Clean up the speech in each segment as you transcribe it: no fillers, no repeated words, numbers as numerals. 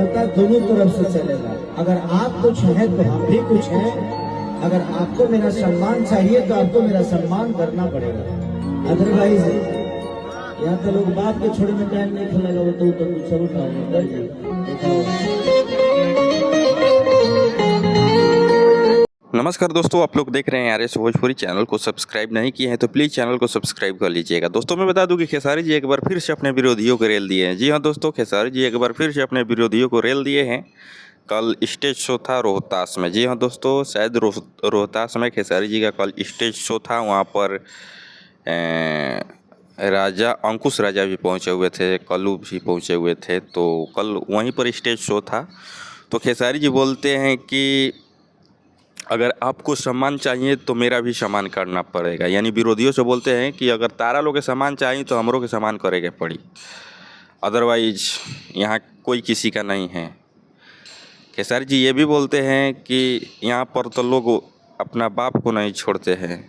चलता दोनों तरफ से चलेगा। अगर आप कुछ हैं तो हम भी कुछ हैं। अगर आपको मेरा सम्मान चाहिए तो आपको मेरा सम्मान करना पड़ेगा। अदरवाइज यहाँ तो लोग बात के छोड़े में टाइम नहीं खेलेगा। वो तो कुछ सब नमस्कार दोस्तों, आप लोग देख रहे हैं आरएस भोजपुरी। चैनल को सब्सक्राइब नहीं किए हैं तो प्लीज़ चैनल को सब्सक्राइब कर लीजिएगा। दोस्तों मैं बता दूं कि खेसारी जी एक बार फिर से अपने विरोधियों को रेल दिए हैं। जी हाँ दोस्तों, खेसारी जी एक बार फिर से अपने विरोधियों को रेल दिए हैं। कल स्टेज शो था रोहतास में। जी हाँ दोस्तों, शायद रोहतास में खेसारी जी का कल स्टेज शो था। वहाँ पर राजा अंकुश राजा भी पहुँचे हुए थे, कल्लू भी पहुँचे हुए थे। तो कल वहीं पर स्टेज शो था। तो खेसारी जी बोलते हैं कि अगर आपको सम्मान चाहिए तो मेरा भी सम्मान करना पड़ेगा। यानी विरोधियों से बोलते हैं कि अगर तारा लोग के सम्मान चाहिए तो हमरों के सम्मान करेंगे पड़ी, अदरवाइज यहाँ कोई किसी का नहीं है। खेसारी जी ये भी बोलते हैं कि यहाँ पर तो लोग अपना बाप को नहीं छोड़ते हैं,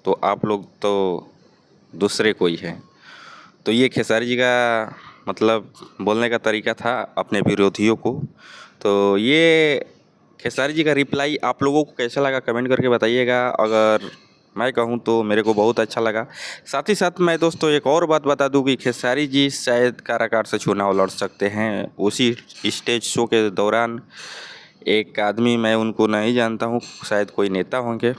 तो आप लोग तो दूसरे कोई हैं। तो ये खेसारी जी का मतलब बोलने का तरीका था अपने विरोधियों को। तो ये खेसारी जी का रिप्लाई आप लोगों को कैसा लगा कमेंट करके बताइएगा। अगर मैं कहूँ तो मेरे को बहुत अच्छा लगा। साथ ही साथ मैं दोस्तों एक और बात बता दूं कि खेसारी जी शायद काराकाट से चुनाव लड़ सकते हैं। उसी स्टेज शो के दौरान एक आदमी, मैं उनको नहीं जानता हूँ, शायद कोई नेता होंगे,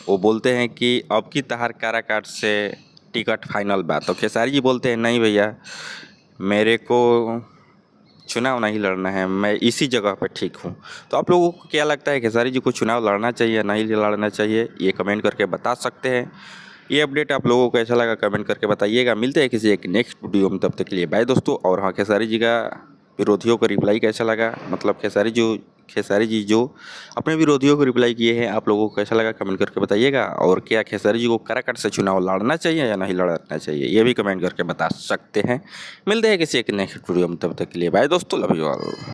वो बोलते हैं कि अब की तहार काराकाट से टिकट फाइनल बात। तो खेसारी जी बोलते हैं नहीं भैया, मेरे को चुनाव नहीं लड़ना है, मैं इसी जगह पर ठीक हूँ। तो आप लोगों को क्या लगता है, खेसारी जी को चुनाव लड़ना चाहिए या नहीं लड़ना चाहिए, ये कमेंट करके बता सकते हैं। ये अपडेट आप लोगों को कैसा लगा कमेंट करके बताइएगा। मिलते हैं किसी एक नेक्स्ट वीडियो में, तब तक के लिए बाय दोस्तों। और हाँ, खेसारी जी का विरोधियों को रिप्लाई कैसा लगा, मतलब खेसारी जी जो अपने विरोधियों को रिप्लाई किए हैं, आप लोगों को कैसा लगा कमेंट करके बताइएगा। और क्या खेसारी जी को कराकट से चुनाव लड़ना चाहिए या नहीं लड़ना चाहिए, ये भी कमेंट करके बता सकते हैं। मिलते हैं किसी एक नेक्स्ट वीडियो में, तब तक के लिए बाय दोस्तों, लव यू ऑल।